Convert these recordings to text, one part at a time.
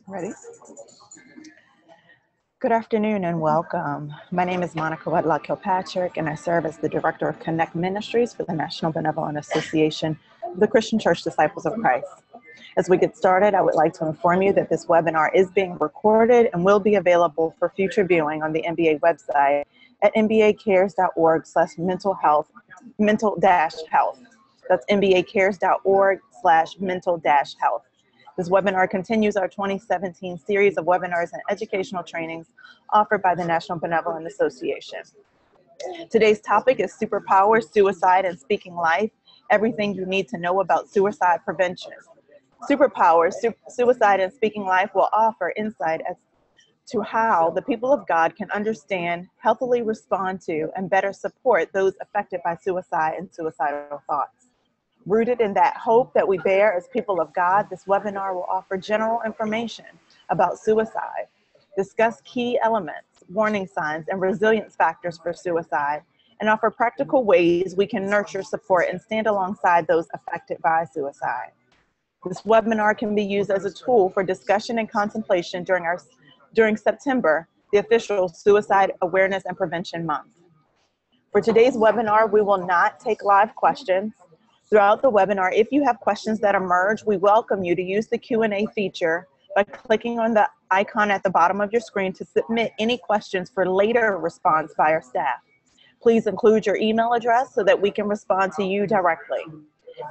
Ready? Good afternoon and welcome. My name is Monica Wedlock Kilpatrick, and I serve as the Director of Connect Ministries for the National Benevolent Association of the Christian Church Disciples of Christ. As we get started, I would like to inform you that this webinar is being recorded and will be available for future viewing on the NBA website at nbacares.org/mental-health. That's nbacares.org/mental-health. This webinar continues our 2017 series of webinars and educational trainings offered by the National Benevolent Association. Today's topic is superpowers, suicide, and speaking life, everything you need to know about suicide prevention. Superpowers, suicide, and speaking life will offer insight as to how the people of God can understand, healthily respond to, and better support those affected by suicide and suicidal thoughts. Rooted in that hope that we bear as people of God, this webinar will offer general information about suicide, discuss key elements, warning signs, and resilience factors for suicide, and offer practical ways we can nurture, support, and stand alongside those affected by suicide. This webinar can be used as a tool for discussion and contemplation during September, the official Suicide Awareness and Prevention Month. For today's webinar, we will not take live questions. Throughout the webinar, if you have questions that emerge, we welcome you to use the Q&A feature by clicking on the icon at the bottom of your screen to submit any questions for later response by our staff. Please include your email address so that we can respond to you directly.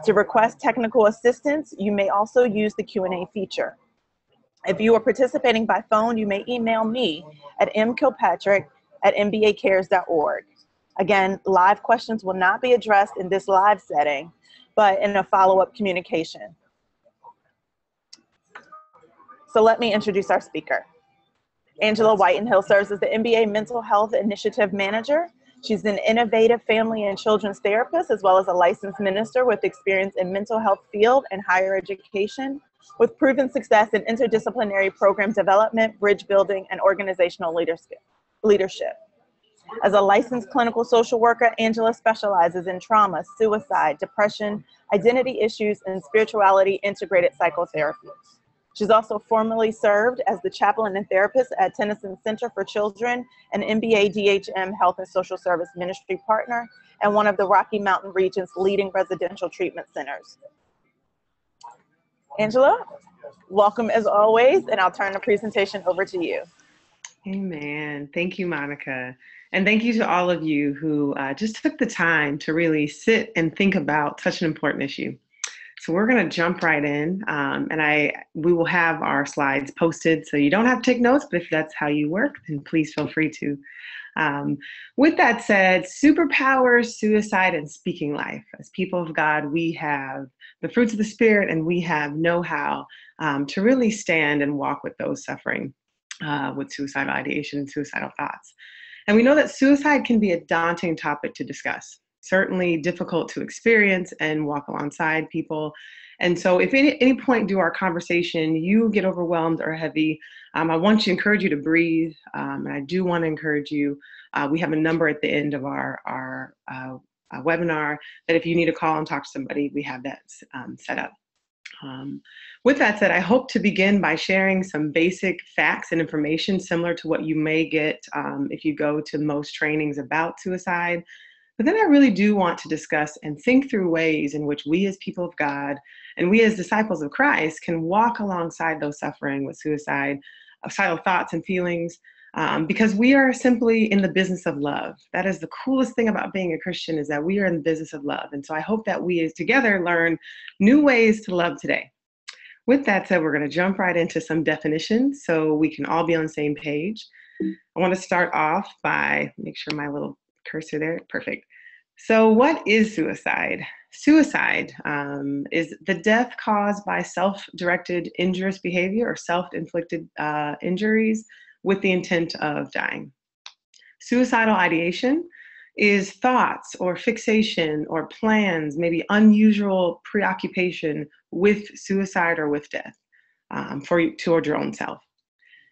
To request technical assistance, you may also use the Q&A feature. If you are participating by phone, you may email me at mkilpatrick@nbacares.org. Again, live questions will not be addressed in this live setting, but in a follow-up communication. So let me introduce our speaker. Angela Whitenhill serves as the NBA Mental Health Initiative Manager. She's an innovative family and children's therapist, as well as a licensed minister with experience in mental health field and higher education, with proven success in interdisciplinary program development, bridge building, and organizational leadership. As a licensed clinical social worker, Angela specializes in trauma, suicide, depression, identity issues, and spirituality integrated psychotherapy. She's also formerly served as the chaplain and therapist at Tennyson Center for Children, an NBA DHM Health and Social Service Ministry partner, and one of the Rocky Mountain region's leading residential treatment centers. Angela, welcome as always, and I'll turn the presentation over to you. Amen. Thank you, Monica. And thank you to all of you who just took the time to really sit and think about such an important issue. So we're going to jump right in, and we will have our slides posted, so you don't have to take notes, but if that's how you work, then please feel free to. With that said, superpowers, suicide, and speaking life. As people of God, we have the fruits of the Spirit, and we have know-how to really stand and walk with those suffering with suicidal ideation and suicidal thoughts. And we know that suicide can be a daunting topic to discuss, certainly difficult to experience and walk alongside people. And so if at any point during our conversation you get overwhelmed or heavy, I want to encourage you to breathe. And I do want to encourage you, we have a number at the end of our webinar that if you need to call and talk to somebody, we have that set up. With that said, I hope to begin by sharing some basic facts and information similar to what you may get if you go to most trainings about suicide. But then I really do want to discuss and think through ways in which we as people of God and we as disciples of Christ can walk alongside those suffering with suicidal thoughts and feelings, because we are simply in the business of love. That is the coolest thing about being a Christian, is that we are in the business of love. And so I hope that we as together learn new ways to love today. With that said, we're going to jump right into some definitions so we can all be on the same page. I want to start off by, make sure my little cursor there, perfect. So what is suicide? Suicide is the death caused by self-directed injurious behavior or self-inflicted injuries with the intent of dying. Suicidal ideation is thoughts or fixation or plans, maybe unusual preoccupation with suicide or with death toward your own self.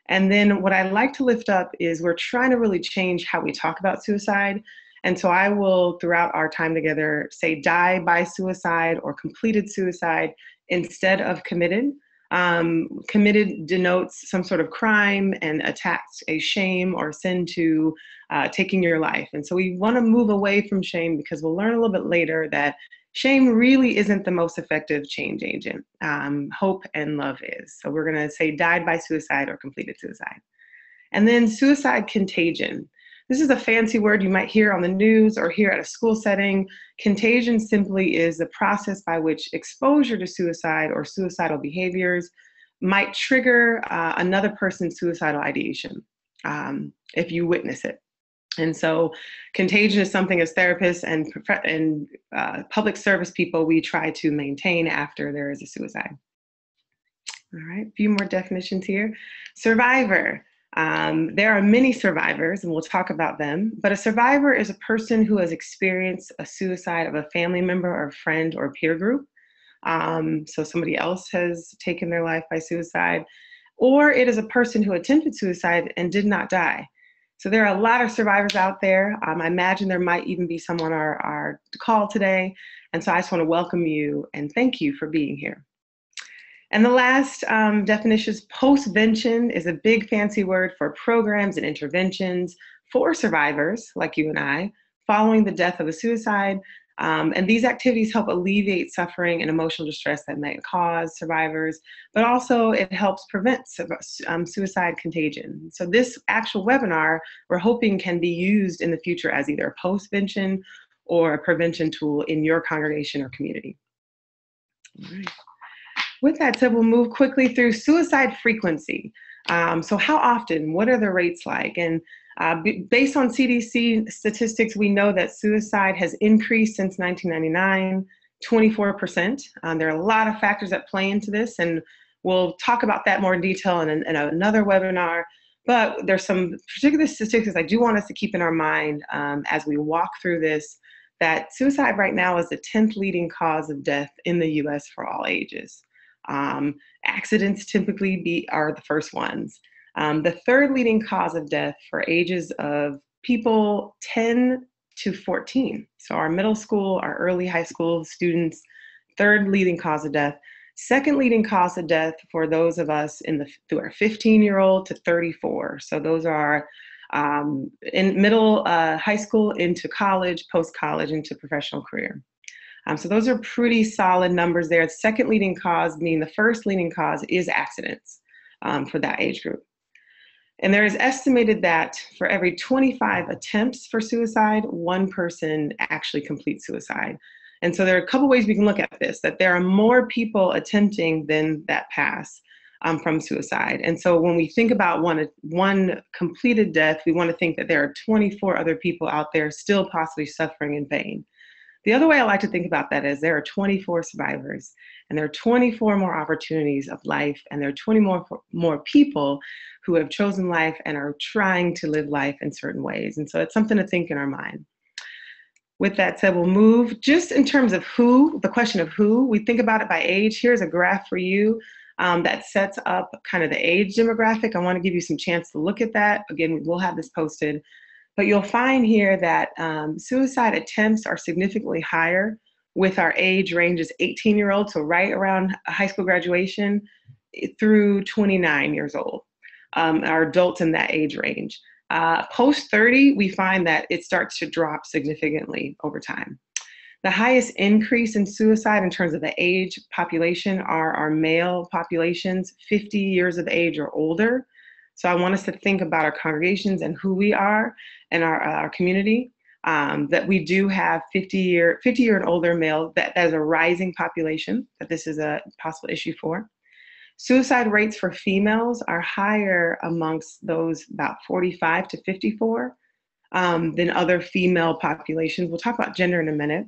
And then what I like to lift up is we're trying to really change how we talk about suicide. And so I will, throughout our time together, say die by suicide or completed suicide instead of committed, Committed denotes some sort of crime and attached a shame or sin to taking your life. And so we want to move away from shame, because we'll learn a little bit later that shame really isn't the most effective change agent. Hope and love is. So we're going to say died by suicide or completed suicide. And then suicide contagion. This is a fancy word you might hear on the news or hear at a school setting. Contagion simply is the process by which exposure to suicide or suicidal behaviors might trigger another person's suicidal ideation if you witness it. And so contagion is something as therapists and public service people we try to maintain after there is a suicide. All right, a few more definitions here. Survivor. There are many survivors, and we'll talk about them, but a survivor is a person who has experienced a suicide of a family member or friend or peer group. So somebody else has taken their life by suicide, or it is a person who attempted suicide and did not die. So there are a lot of survivors out there. I imagine there might even be someone on our call today. And so I just want to welcome you and thank you for being here. And the last definition is postvention is a big fancy word for programs and interventions for survivors like you and I following the death of a suicide. And these activities help alleviate suffering and emotional distress that may cause survivors, but also it helps prevent suicide contagion. So this actual webinar, we're hoping can be used in the future as either a postvention or a prevention tool in your congregation or community. All right. With that said, we'll move quickly through suicide frequency. So how often, what are the rates like? And based on CDC statistics, we know that suicide has increased since 1999, 24%. There are a lot of factors that play into this, and we'll talk about that more in detail in another webinar. But there's some particular statistics I do want us to keep in our mind as we walk through this, that suicide right now is the 10th leading cause of death in the US for all ages. Accidents typically are the first ones. The third leading cause of death for ages of people 10 to 14. So our middle school, our early high school students, third leading cause of death. Second leading cause of death for those of us who are 15-year-old to 34. So those are in middle high school into college, post-college into professional career. So those are pretty solid numbers there. The second leading cause, meaning the first leading cause, is accidents for that age group. And there is estimated that for every 25 attempts for suicide, one person actually completes suicide. And so there are a couple ways we can look at this, that there are more people attempting than that pass from suicide. And so when we think about one completed death, we want to think that there are 24 other people out there still possibly suffering in pain. The other way I like to think about that is there are 24 survivors, and there are 24 more opportunities of life, and there are 20 more people who have chosen life and are trying to live life in certain ways. And so it's something to think in our mind. With that said, we'll move just in terms of who, the question of who, we think about it by age. Here's a graph for you that sets up kind of the age demographic. I want to give you some chance to look at that. Again, we'll have this posted. But you'll find here that suicide attempts are significantly higher with our age ranges 18-year-olds, so right around high school graduation, through 29 years old, are adults in that age range. Post 30, we find that it starts to drop significantly over time. The highest increase in suicide in terms of the age population are our male populations, 50 years of age or older. So I want us to think about our congregations and who we are and our community, that we do have 50-year and older male, that is a rising population, that this is a possible issue for. Suicide rates for females are higher amongst those about 45 to 54 than other female populations. We'll talk about gender in a minute,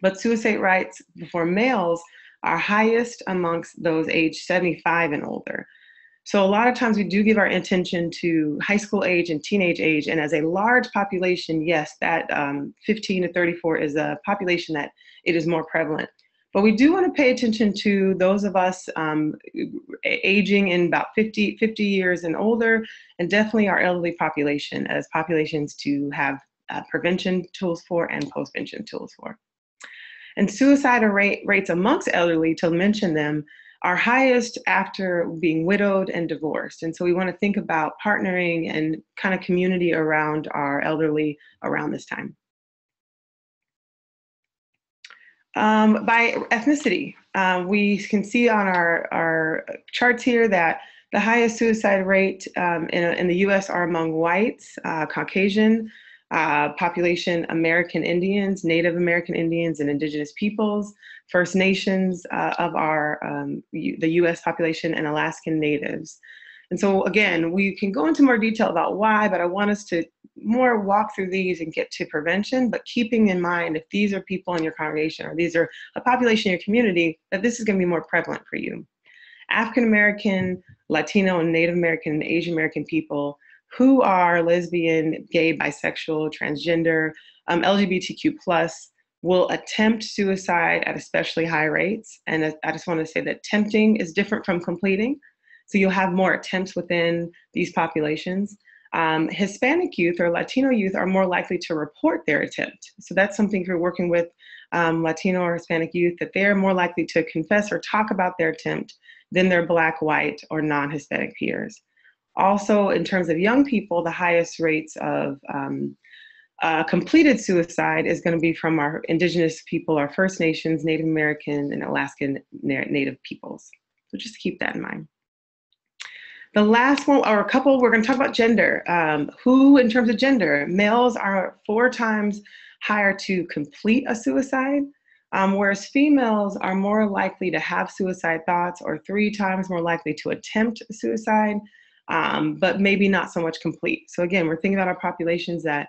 but suicide rates for males are highest amongst those aged 75 and older. So a lot of times we do give our attention to high school age and teenage age, and as a large population, yes, that 15 to 34 is a population that it is more prevalent. But we do want to pay attention to those of us aging in about 50 years and older, and definitely our elderly population as populations to have prevention tools for and postvention tools for. And suicide rates amongst elderly, to mention them, are highest after being widowed and divorced. And so we want to think about partnering and kind of community around our elderly around this time. By ethnicity, we can see on our charts here that the highest suicide rate in the US are among whites, Caucasian population, American Indians, Native American Indians, and Indigenous peoples, First Nations of the US population, and Alaskan Natives. And so again, we can go into more detail about why, but I want us to more walk through these and get to prevention, but keeping in mind if these are people in your congregation or these are a population in your community, that this is going to be more prevalent for you. African American, Latino, and Native American and Asian American people who are lesbian, gay, bisexual, transgender, LGBTQ plus will attempt suicide at especially high rates. And I just want to say that attempting is different from completing. So you'll have more attempts within these populations. Hispanic youth or Latino youth are more likely to report their attempt. So that's something if you're working with Latino or Hispanic youth, that they're more likely to confess or talk about their attempt than their Black, white, or non-Hispanic peers. Also, in terms of young people, the highest rates of completed suicide is going to be from our Indigenous people, our First Nations, Native American, and Alaskan Native peoples. So just keep that in mind. The last one, or a couple, we're going to talk about gender. Who, in terms of gender, males are 4 times higher to complete a suicide, whereas females are more likely to have suicide thoughts or 3 times more likely to attempt suicide, but maybe not so much complete. So again, we're thinking about our populations that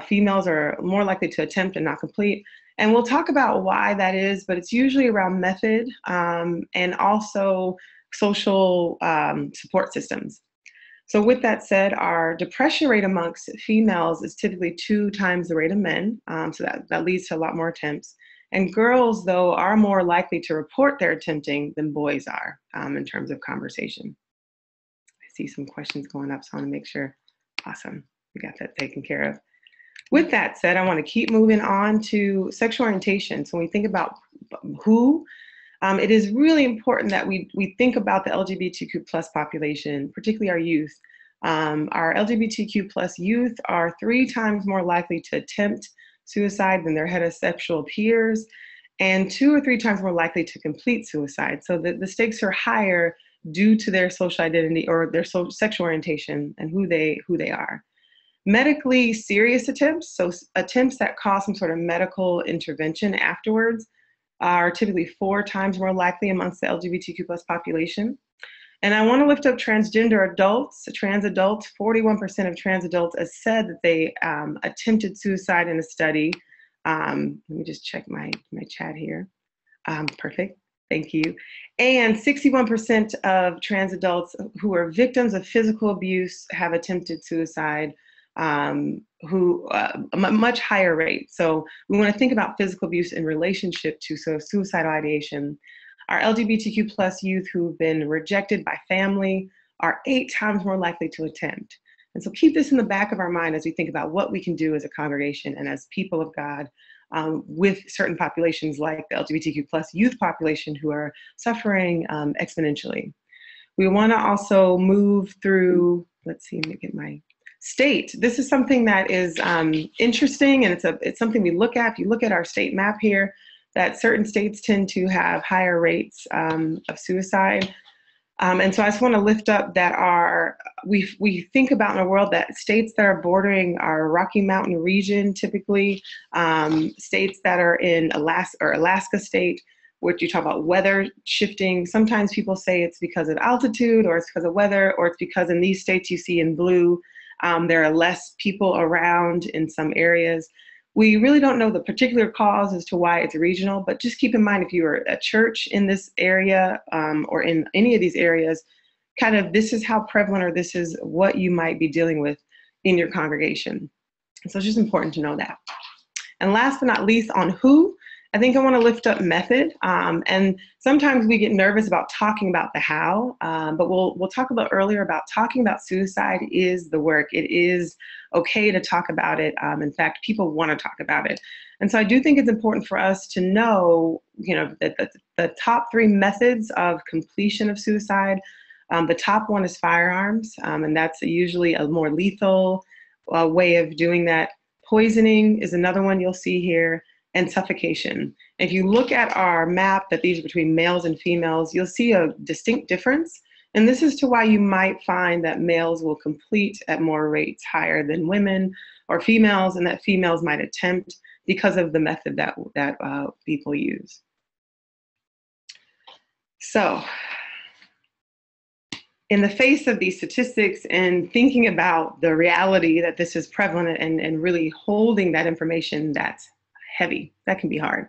females are more likely to attempt and not complete. And we'll talk about why that is, but it's usually around method and also social support systems. So with that said, our depression rate amongst females is typically 2 times the rate of men. So that leads to a lot more attempts. And girls, though, are more likely to report their attempting than boys are in terms of conversation. I see some questions going up, so I want to make sure. Awesome, we got that taken care of. With that said, I want to keep moving on to sexual orientation. So when we think about who, it is really important that we think about the LGBTQ plus population, particularly our youth. Our LGBTQ plus youth are 3 times more likely to attempt suicide than their heterosexual peers, and 2 or 3 times more likely to complete suicide. So the stakes are higher due to their social identity or their sexual orientation and who they are. Medically serious attempts, so attempts that cause some sort of medical intervention afterwards, are typically 4 times more likely amongst the LGBTQ plus population. And I want to lift up transgender adults. Trans adults, 41% of trans adults have said that they attempted suicide in a study. Let me just check my chat here. Perfect, thank you. And 61% of trans adults who are victims of physical abuse have attempted suicide, a much higher rate. So we want to think about physical abuse in relationship to suicidal ideation. Our LGBTQ plus youth who've been rejected by family are 8 times more likely to attempt. And so keep this in the back of our mind as we think about what we can do as a congregation and as people of God with certain populations like the LGBTQ plus youth population who are suffering exponentially. We want to also move through, let's see, let me get my state. This is something that is interesting, and it's something we look at. If you look at our state map here, that certain states tend to have higher rates of suicide. And so I just want to lift up that we think about in a world that states that are bordering our Rocky Mountain region, typically states that are in Alaska state, which you talk about weather shifting. Sometimes people say it's because of altitude or it's because of weather, or it's because in these states you see in blue, there are less people around in some areas. We really don't know the particular cause as to why it's regional, but just keep in mind if you are a church in this area or in any of these areas, kind of this is how prevalent or this is what you might be dealing with in your congregation. So it's just important to know that. And last but not least on who, I think I want to lift up method. And sometimes we get nervous about talking about the how, but we'll talk about earlier about talking about suicide is the work. It is okay to talk about it. In fact, people want to talk about it. And so I do think it's important for us to know, that the top 3 methods of completion of suicide. The top one is firearms, and that's usually a more lethal way of doing that. Poisoning is another one you'll see here, and suffocation. If you look at our map that these are between males and females, you'll see a distinct difference. And this is to why you might find that males will complete at more rates higher than women or females, and that females might attempt because of the method that people use. So, in the face of these statistics and thinking about the reality that this is prevalent and really holding that information that's heavy, that can be hard.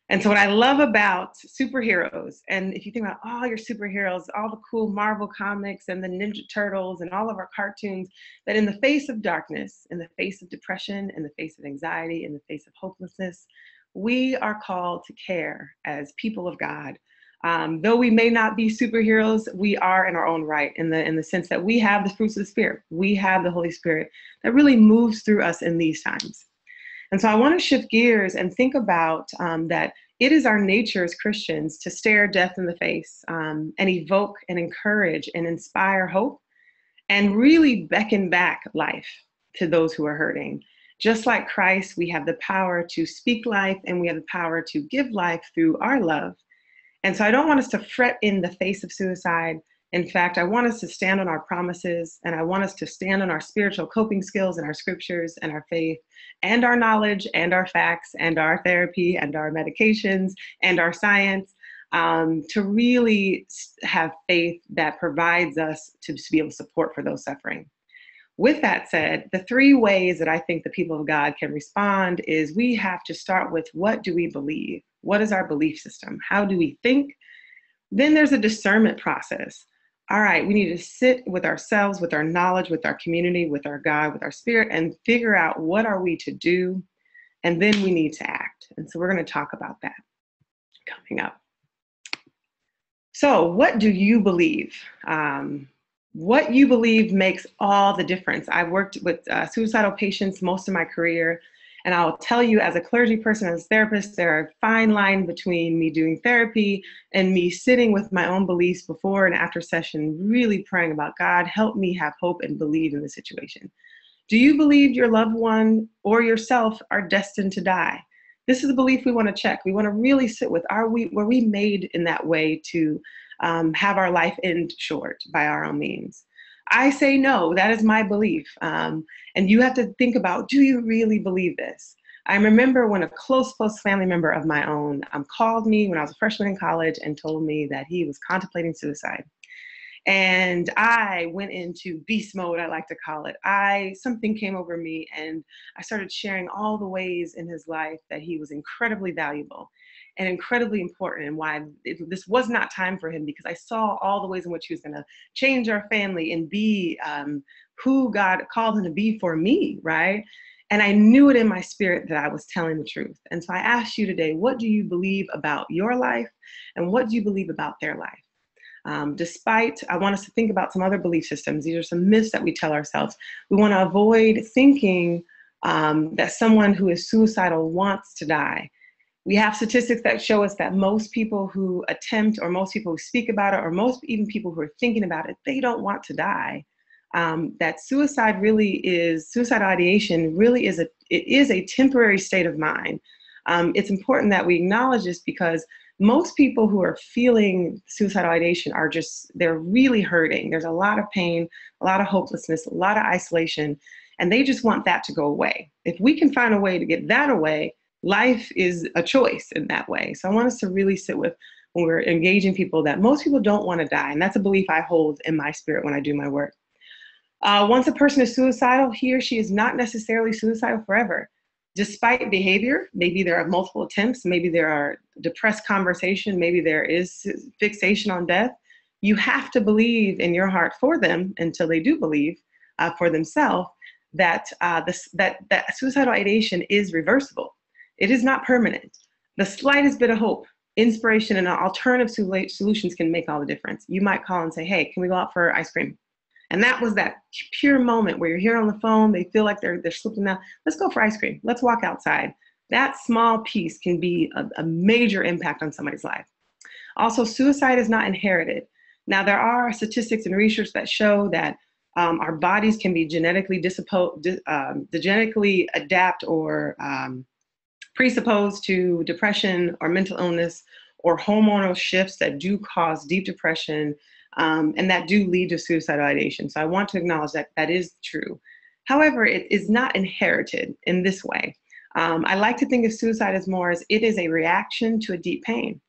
And so what I love about superheroes, and if you think about all your superheroes, all the cool Marvel comics and the Ninja Turtles and all of our cartoons, that in the face of darkness, in the face of depression, in the face of anxiety, in the face of hopelessness, we are called to care as people of God. Though we may not be superheroes, we are in our own right, in the sense that we have the fruits of the Spirit. We have the Holy Spirit that really moves through us in these times. And so I want to shift gears and think about that it is our nature as Christians to stare death in the face and evoke and encourage and inspire hope and really beckon back life to those who are hurting. Just like Christ, we have the power to speak life and we have the power to give life through our love. And so I don't want us to fret in the face of suicide. In fact, I want us to stand on our promises, and I want us to stand on our spiritual coping skills and our scriptures and our faith and our knowledge and our facts and our therapy and our medications and our science to really have faith that provides us to be able to support for those suffering. With that said, the 3 ways that I think the people of God can respond is we have to start with, what do we believe? What is our belief system? How do we think? Then there's a discernment process. All right, we need to sit with ourselves, with our knowledge, with our community, with our God, with our spirit, and figure out what are we to do, and then we need to act. And so we're going to talk about that coming up. So what do you believe? What you believe makes all the difference. I've worked with suicidal patients most of my career, and I'll tell you, as a clergy person, as a therapist, there are a fine line between me doing therapy and me sitting with my own beliefs before and after session, really praying about, God, help me have hope and believe in the situation. Do you believe your loved one or yourself are destined to die? This is a belief we want to check. We want to really sit with, were we made in that way to have our life end short by our own means? I say no, that is my belief. And you have to think about, do you really believe this? I remember when a close family member of my own called me when I was a freshman in college and told me that he was contemplating suicide. And I went into beast mode, I like to call it. Something came over me and I started sharing all the ways in his life that he was incredibly valuable and incredibly important, and why this was not time for him, because I saw all the ways in which he was going to change our family and be who God called him to be for me, right? And I knew it in my spirit that I was telling the truth. And so I asked you today, what do you believe about your life, and what do you believe about their life? I want us to think about some other belief systems. These are some myths that we tell ourselves. We want to avoid thinking that someone who is suicidal wants to die. We have statistics that show us that most people who attempt, or most people who speak about it, or most even people who are thinking about it, they don't want to die. That suicidal ideation really is a temporary state of mind. It's important that we acknowledge this, because most people who are feeling suicidal ideation they're really hurting. There's a lot of pain, a lot of hopelessness, a lot of isolation, and they just want that to go away. If we can find a way to get that away, life is a choice in that way. So I want us to really sit with, when we're engaging people, that most people don't want to die. And that's a belief I hold in my spirit when I do my work. Once a person is suicidal, he or she is not necessarily suicidal forever. Despite behavior, maybe there are multiple attempts, maybe there are depressed conversation, maybe there is fixation on death. You have to believe in your heart for them, until they do believe for themselves, that suicidal ideation is reversible. It is not permanent. The slightest bit of hope, inspiration, and alternative solutions can make all the difference. You might call and say, hey, can we go out for ice cream? And that was that pure moment where you're here on the phone, they feel like they're slipping out. Let's go for ice cream. Let's walk outside. That small piece can be a major impact on somebody's life. Also, suicide is not inherited. Now, there are statistics and research that show that our bodies can be genetically genetically adapt or presupposed to depression or mental illness or hormonal shifts that do cause deep depression and that do lead to suicidal ideation. So I want to acknowledge that that is true. However, it is not inherited in this way. I like to think of suicide as more as it is a reaction to a deep pain.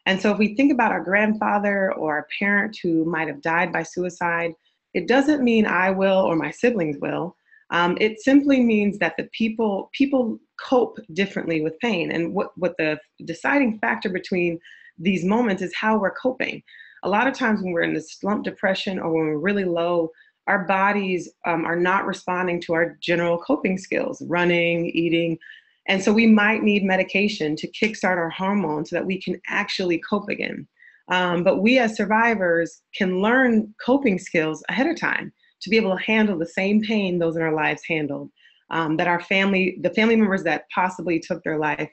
And so if we think about our grandfather or our parent who might have died by suicide, it doesn't mean I will or my siblings will. It simply means that the people cope differently with pain. And what the deciding factor between these moments is how we're coping. A lot of times when we're in this slump depression or when we're really low, our bodies are not responding to our general coping skills, running, eating. And so we might need medication to kickstart our hormones so that we can actually cope again. But we as survivors can learn coping skills ahead of time to be able to handle the same pain those in our lives handled, that the family members that possibly took their life,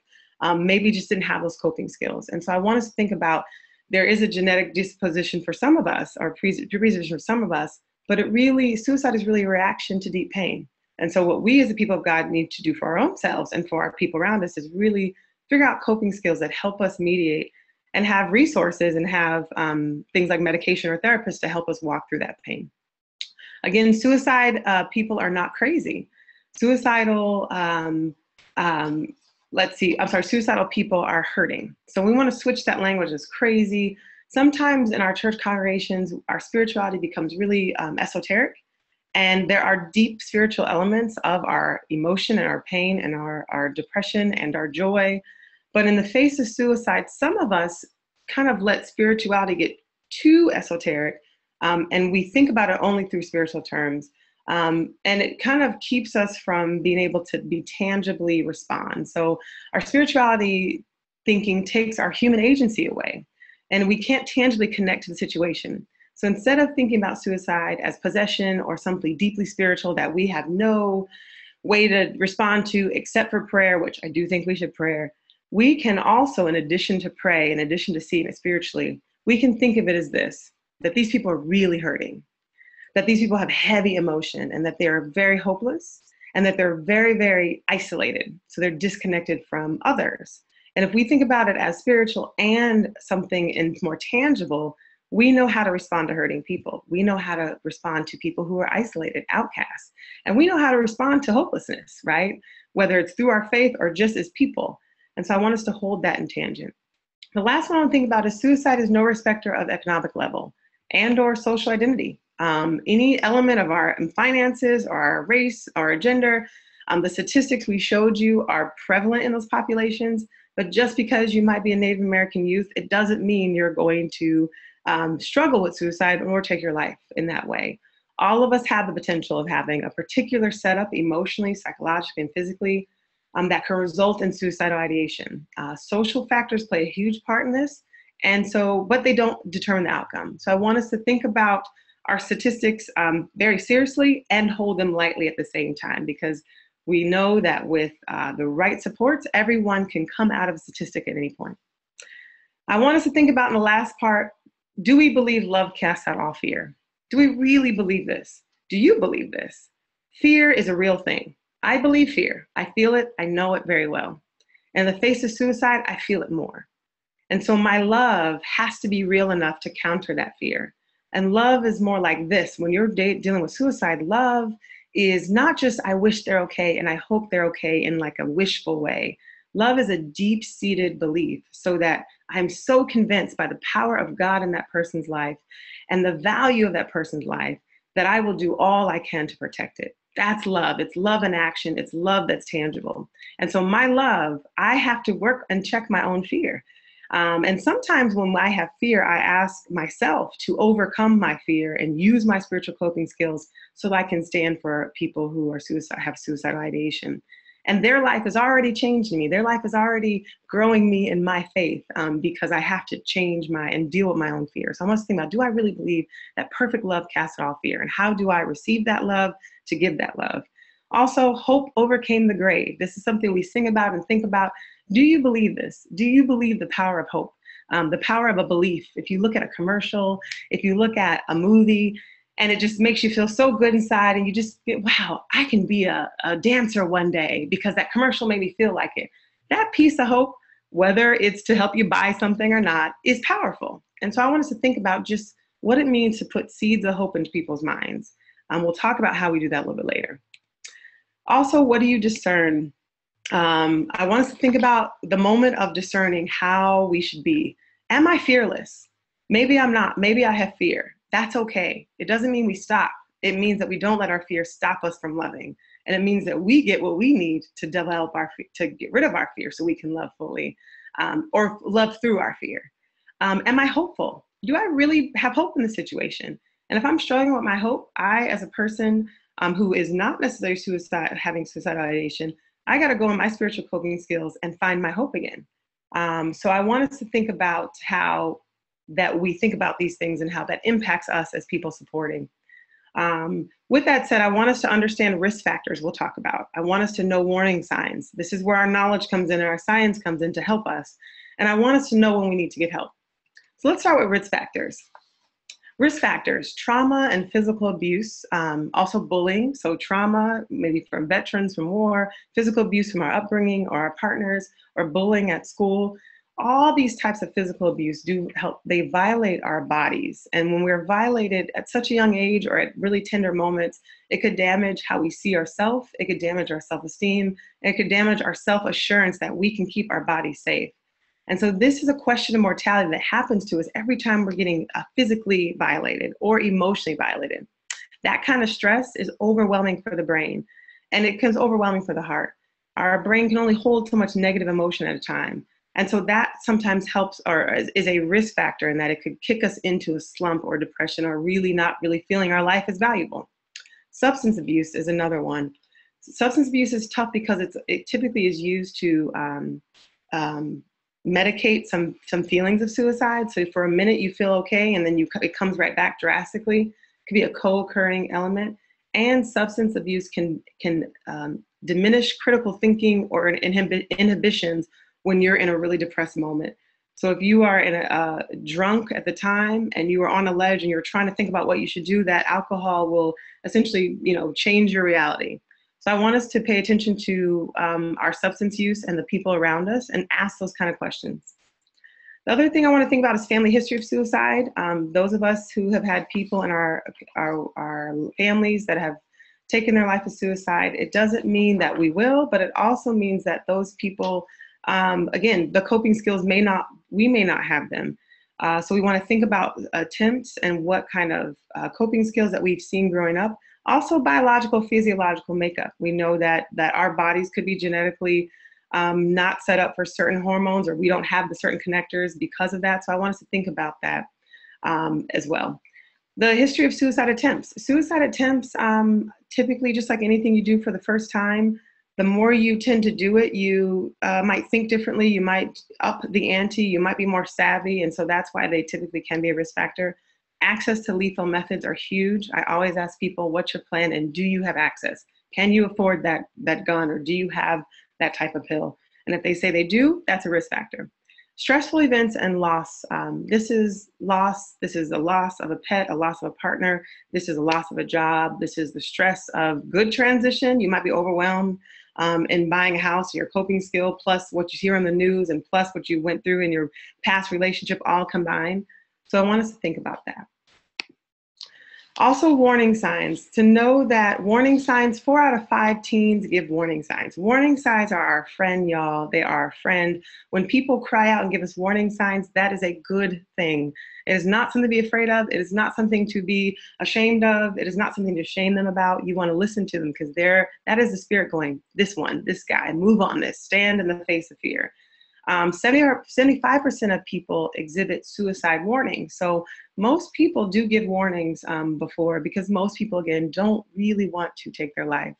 maybe just didn't have those coping skills. And so I want us to think about, there is a genetic disposition for some of us, or predisposition for some of us, but suicide is really a reaction to deep pain. And so what we as the people of God need to do for our own selves and for our people around us is really figure out coping skills that help us mediate and have resources and have things like medication or therapists to help us walk through that pain. Again, suicide people are not crazy. Suicidal people are hurting. So we want to switch that language as crazy. Sometimes in our church congregations, our spirituality becomes really esoteric. And there are deep spiritual elements of our emotion and our pain and our depression and our joy. But in the face of suicide, some of us kind of let spirituality get too esoteric. And we think about it only through spiritual terms. And it kind of keeps us from being able to be tangibly respond. So our spirituality thinking takes our human agency away, and we can't tangibly connect to the situation. So instead of thinking about suicide as possession or something deeply spiritual that we have no way to respond to except for prayer, which I do think we should pray, we can also, in addition to pray, in addition to seeing it spiritually, we can think of it as this, that these people are really hurting, that these people have heavy emotion and that they're very hopeless and that they're very, very isolated. So they're disconnected from others. And if we think about it as spiritual and something more tangible, we know how to respond to hurting people. We know how to respond to people who are isolated, outcasts. And we know how to respond to hopelessness, right? Whether it's through our faith or just as people. And so I want us to hold that in tangent. The last one I want to think about is suicide is no respecter of economic level and or social identity. Any element of our finances or our race or our gender, the statistics we showed you are prevalent in those populations. But just because you might be a Native American youth, it doesn't mean you're going to struggle with suicide or take your life in that way. All of us have the potential of having a particular setup emotionally, psychologically, and physically that can result in suicidal ideation. Social factors play a huge part in this, but they don't determine the outcome. So I want us to think about our statistics very seriously and hold them lightly at the same time, because we know that with the right supports, everyone can come out of a statistic at any point. I want us to think about in the last part, do we believe love casts out all fear? Do we really believe this? Do you believe this? Fear is a real thing. I believe fear. I feel it. I know it very well. In the face of suicide, I feel it more. And so my love has to be real enough to counter that fear. And love is more like this. When you're dealing with suicide, love is not just, I wish they're okay and I hope they're okay in like a wishful way. Love is a deep-seated belief, so that I'm so convinced by the power of God in that person's life and the value of that person's life that I will do all I can to protect it. That's love. It's love in action. It's love that's tangible. And so my love, I have to work and check my own fear. And sometimes when I have fear, I ask myself to overcome my fear and use my spiritual coping skills so that I can stand for people who are have suicidal ideation. And their life is already changing me. Their life is already growing me in my faith because I have to change and deal with my own fear. So I want to think about, do I really believe that perfect love casts all fear? And how do I receive that love to give that love? Also, hope overcame the grave. This is something we sing about and think about. Do you believe this? Do you believe the power of hope? The power of a belief. If you look at a commercial, if you look at a movie, and it just makes you feel so good inside, and you just get, wow, I can be a dancer one day because that commercial made me feel like it. That piece of hope, whether it's to help you buy something or not, is powerful. And so I want us to think about just what it means to put seeds of hope into people's minds. We'll talk about how we do that a little bit later. Also, what do you discern? I want us to think about the moment of discerning how we should be. Am I fearless? Maybe I'm not. Maybe I have fear. That's okay. It doesn't mean we stop. It means that we don't let our fear stop us from loving. And it means that we get what we need to develop to get rid of our fear so we can love fully or love through our fear. Am I hopeful? Do I really have hope in the situation? And if I'm struggling with my hope, I, as a person who is not necessarily having suicidal ideation, I got to go in my spiritual coping skills and find my hope again. So I want us to think about how that we think about these things and how that impacts us as people supporting. With that said, I want us to understand risk factors we'll talk about. I want us to know warning signs. This is where our knowledge comes in and our science comes in to help us. And I want us to know when we need to get help. So let's start with risk factors. Risk factors, trauma and physical abuse, also bullying. So trauma, maybe from veterans from war, physical abuse from our upbringing or our partners, or bullying at school. All these types of physical abuse they violate our bodies. And when we're violated at such a young age or at really tender moments, it could damage how we see ourselves, it could damage our self-esteem, it could damage our self-assurance that we can keep our bodies safe. And so this is a question of mortality that happens to us every time we're getting physically violated or emotionally violated. That kind of stress is overwhelming for the brain, and it becomes overwhelming for the heart. Our brain can only hold so much negative emotion at a time. And so that sometimes helps or is a risk factor in that it could kick us into a slump or depression or really not really feeling our life is valuable. Substance abuse is another one. Substance abuse is tough because it typically is used to medicate some feelings of suicide. So for a minute you feel okay, and then it comes right back drastically. It could be a co-occurring element. And substance abuse can diminish critical thinking or inhibitions when you're in a really depressed moment. So if you are in a drunk at the time and you are on a ledge and you're trying to think about what you should do, that alcohol will essentially, change your reality. So I want us to pay attention to our substance use and the people around us and ask those kind of questions. The other thing I want to think about is family history of suicide. Those of us who have had people in our families that have taken their life as suicide, it doesn't mean that we will, but it also means that those people, again, the coping skills we may not have them. So we want to think about attempts and what kind of coping skills that we've seen growing up. Also biological, physiological makeup. We know that our bodies could be genetically not set up for certain hormones, or we don't have the certain connectors because of that. So I want us to think about that as well. The history of suicide attempts. Suicide attempts, typically, just like anything you do for the first time, the more you tend to do it, you might think differently, you might up the ante, you might be more savvy, and so that's why they typically can be a risk factor. Access to lethal methods are huge. I always ask people, what's your plan and do you have access? Can you afford that gun, or do you have that type of pill? And if they say they do, that's a risk factor. Stressful events and loss. This is loss. This is a loss of a pet, a loss of a partner. This is a loss of a job. This is the stress of good transition. You might be overwhelmed in buying a house, your coping skill, plus what you hear on the news, and plus what you went through in your past relationship, all combined. So I want us to think about that. Also, warning signs. To know that warning signs, 4 out of 5 teens give warning signs. Warning signs are our friend, y'all. They are our friend. When people cry out and give us warning signs, that is a good thing. It is not something to be afraid of. It is not something to be ashamed of. It is not something to shame them about. You want to listen to them because that is the spirit going, this guy, move on this, stand in the face of fear. 75% of people exhibit suicide warnings. So most people do give warnings before, because most people, again, don't really want to take their life.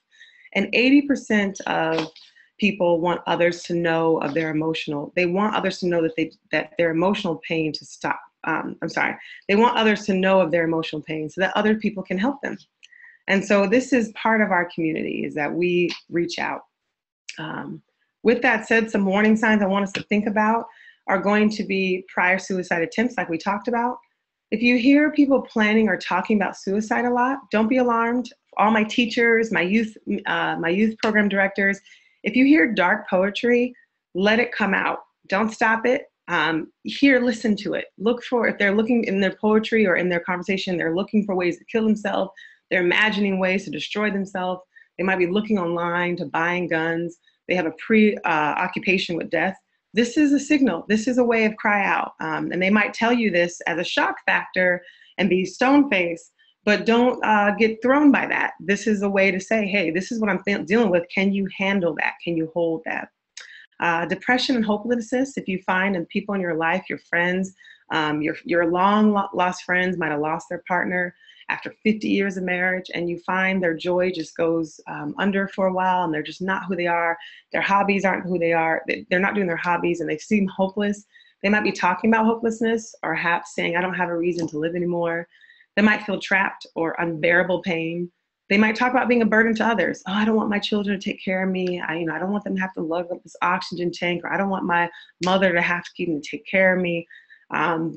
And 80% of people want others to know of their emotional. They want others to know that their emotional pain to stop. They want others to know of their emotional pain so that other people can help them. And so this is part of our community, is that we reach out. With that said, some warning signs I want us to think about are going to be prior suicide attempts, like we talked about. If you hear people planning or talking about suicide a lot, don't be alarmed. All my teachers, my youth program directors, if you hear dark poetry, let it come out. Don't stop it. Listen to it. Look for, if they're looking in their poetry or in their conversation, they're looking for ways to kill themselves. They're imagining ways to destroy themselves. They might be looking online to buying guns. They have a preoccupation with death. This is a signal. This is a way of cry out. And they might tell you this as a shock factor and be stone-faced, but don't get thrown by that. This is a way to say, hey, this is what I'm dealing with. Can you handle that? Can you hold that? Depression and hopelessness, if you find in people in your life, your friends, your long lost friends might have lost their partner after 50 years of marriage, and you find their joy just goes under for a while, and they're just not who they are. Their hobbies aren't who they are. They're not doing their hobbies, and they seem hopeless. They might be talking about hopelessness, or perhaps saying, I don't have a reason to live anymore. They might feel trapped or unbearable pain. They might talk about being a burden to others. Oh, I don't want my children to take care of me. I don't want them to have to lug up this oxygen tank, or I don't want my mother to have to keep them to take care of me.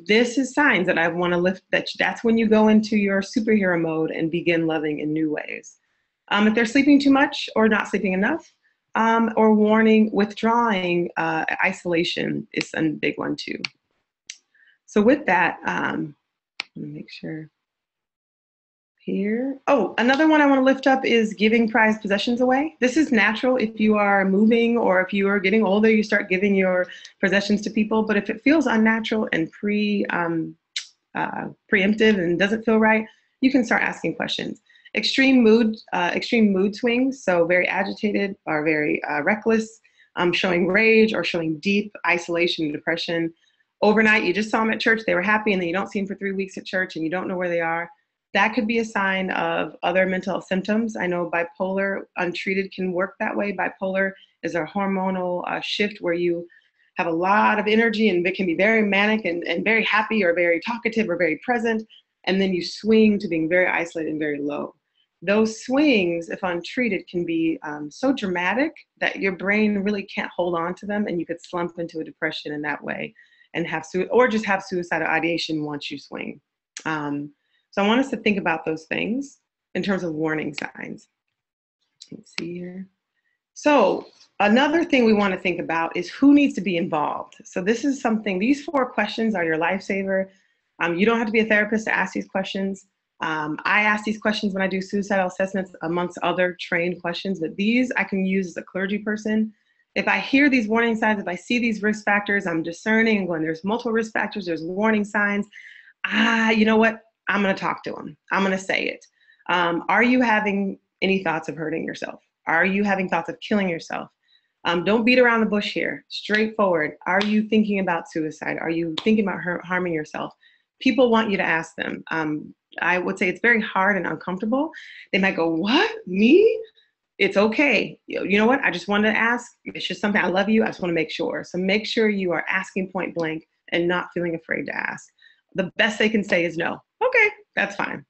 This is signs that I want to lift, that's when you go into your superhero mode and begin loving in new ways. If they're sleeping too much or not sleeping enough, or withdrawing, isolation is a big one too. So with that, let me make sure here. Oh, another one I want to lift up is giving prized possessions away. This is natural. If you are moving or if you are getting older, you start giving your possessions to people. But if it feels unnatural and preemptive and doesn't feel right, you can start asking questions. Extreme mood swings, so very agitated or very reckless, showing rage or showing deep isolation and depression. Overnight, you just saw them at church, they were happy, and then you don't see them for 3 weeks at church and you don't know where they are. That could be a sign of other mental health symptoms. I know bipolar untreated can work that way. Bipolar is a hormonal shift where you have a lot of energy and it can be very manic and very happy or very talkative or very present. And then you swing to being very isolated and very low. Those swings, if untreated, can be so dramatic that your brain really can't hold on to them, and you could slump into a depression in that way and just have suicidal ideation once you swing. So I want us to think about those things in terms of warning signs. Let's see here. So another thing we want to think about is who needs to be involved. So this is something, these 4 questions are your lifesaver. You don't have to be a therapist to ask these questions. I ask these questions when I do suicidal assessments amongst other trained questions, but these I can use as a clergy person. If I hear these warning signs, if I see these risk factors, I'm discerning and going, there's multiple risk factors, there's warning signs. You know what? I'm going to talk to them. I'm going to say it. Are you having any thoughts of hurting yourself? Are you having thoughts of killing yourself? Don't beat around the bush here. Straightforward. Are you thinking about suicide? Are you thinking about harming yourself? People want you to ask them. I would say it's very hard and uncomfortable. They might go, what? Me? It's okay. You know what? I just wanted to ask. It's just something. I love you. I just want to make sure. So make sure you are asking point blank and not feeling afraid to ask. The best they can say is no. Okay, that's fine.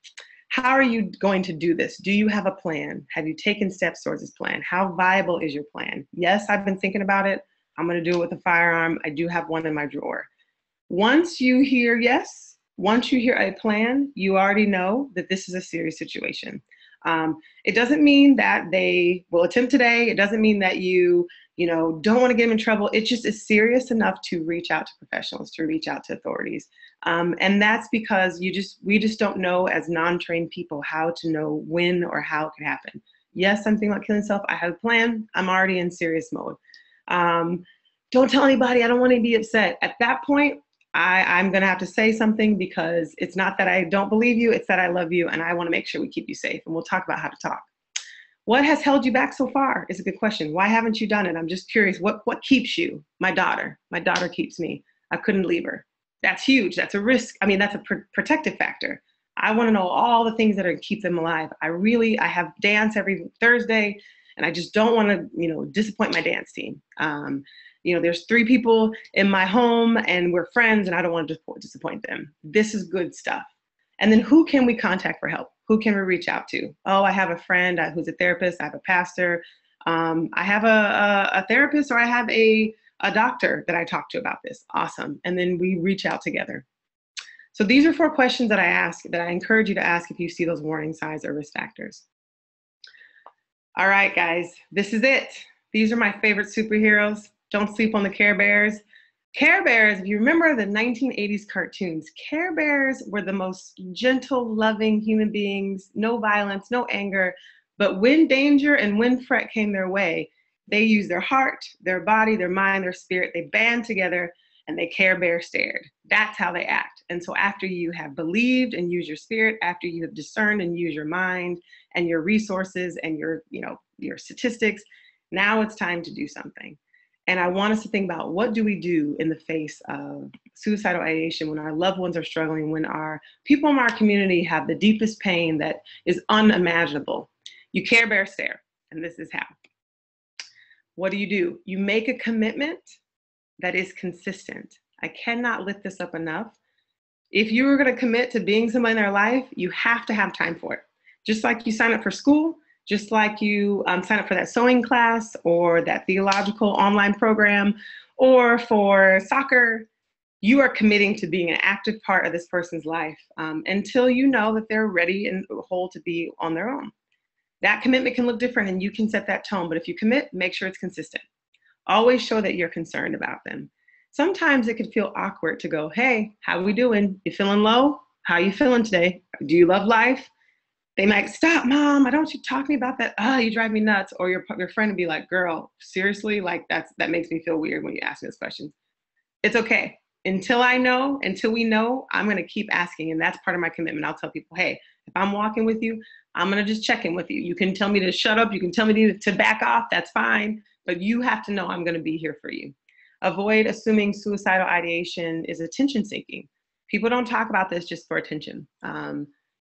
How are you going to do this? Do you have a plan? Have you taken steps towards this plan? How viable is your plan? Yes, I've been thinking about it. I'm going to do it with a firearm. I do have one in my drawer. Once you hear yes, once you hear a plan, you already know that this is a serious situation. It doesn't mean that they will attempt today. It doesn't mean that you don't want to get them in trouble. It just is serious enough to reach out to professionals, to reach out to authorities. And that's because we just don't know as non-trained people how to know when or how it can happen. Yes, I'm thinking about killing myself. I have a plan. I'm already in serious mode. Don't tell anybody. I don't want to be upset. At that point, I'm going to have to say something, because it's not that I don't believe you. It's that I love you and I want to make sure we keep you safe. And we'll talk about how to talk. What has held you back so far is a good question. Why haven't you done it? I'm just curious. What keeps you? My daughter. My daughter keeps me. I couldn't leave her. That's huge. That's a risk. I mean, that's a protective factor. I want to know all the things that are keep them alive. I have dance every Thursday, and I just don't want to, disappoint my dance team. There's 3 people in my home and we're friends and I don't want to disappoint them. This is good stuff. And then who can we contact for help? Who can we reach out to? Oh, I have a friend who's a therapist. I have a pastor. I have a therapist, or I have a doctor that I talk to about this. Awesome. And then we reach out together. So these are 4 questions that I ask, that I encourage you to ask if you see those warning signs or risk factors. All right, guys, this is it. These are my favorite superheroes. Don't sleep on the Care Bears. Care Bears, if you remember the 1980s cartoons, Care Bears were the most gentle, loving human beings, no violence, no anger. But when danger and when threat came their way, they used their heart, their body, their mind, their spirit. They band together and they Care Bear stared. That's how they act. And so after you have believed and used your spirit, after you have discerned and used your mind and your resources and your statistics, now it's time to do something. And I want us to think about, what do we do in the face of suicidal ideation when our loved ones are struggling, when our people in our community have the deepest pain that is unimaginable? You Care Bear stare, and this is how. What do? You make a commitment that is consistent. I cannot lift this up enough. If you were going to commit to being someone in their life, you have to have time for it. Just like you sign up for school, just like you sign up for that sewing class or that theological online program or for soccer, you are committing to being an active part of this person's life until you know that they're ready and whole to be on their own. That commitment can look different and you can set that tone, but if you commit, make sure it's consistent. Always show that you're concerned about them. Sometimes it could feel awkward to go, hey, how we doing? You feeling low? How you feeling today? Do you love life? They might, stop, Mom, I don't want you to talk to me about that. Oh, you drive me nuts. Or your friend would be like, girl, seriously? Like that makes me feel weird when you ask me those questions. It's okay. Until we know, I'm going to keep asking. And that's part of my commitment. I'll tell people, hey, if I'm walking with you, I'm going to just check in with you. You can tell me to shut up. You can tell me to back off. That's fine. But you have to know I'm going to be here for you. Avoid assuming suicidal ideation is attention seeking. People don't talk about this just for attention.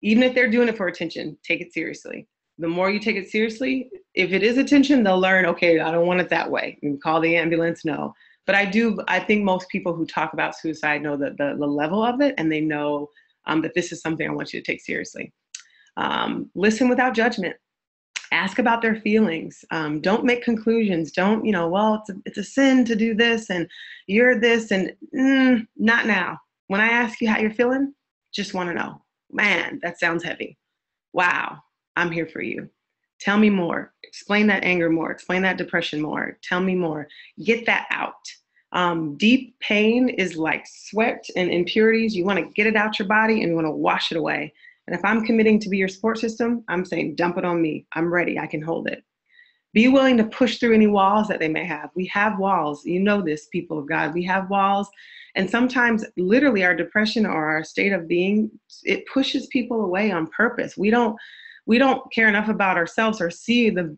Even if they're doing it for attention, take it seriously. The more you take it seriously, if it is attention, they'll learn, okay, I don't want it that way. You can call the ambulance, no. But I think most people who talk about suicide know the level of it, and they know that this is something I want you to take seriously. Listen without judgment. Ask about their feelings. Don't make conclusions. Don't, well, it's a sin to do this and you're this and not now. When I ask you how you're feeling, just want to know. Man, that sounds heavy. Wow, I'm here for you. Tell me more. Explain that anger more. Explain that depression more. Tell me more. Get that out. Deep pain is like sweat and impurities. You want to get it out your body and you want to wash it away. And if I'm committing to be your support system, I'm saying, dump it on me. I'm ready. I can hold it. Be willing to push through any walls that they may have. We have walls. You know this, people of God. We have walls. And sometimes literally our depression or our state of being, it pushes people away on purpose. We don't care enough about ourselves or see the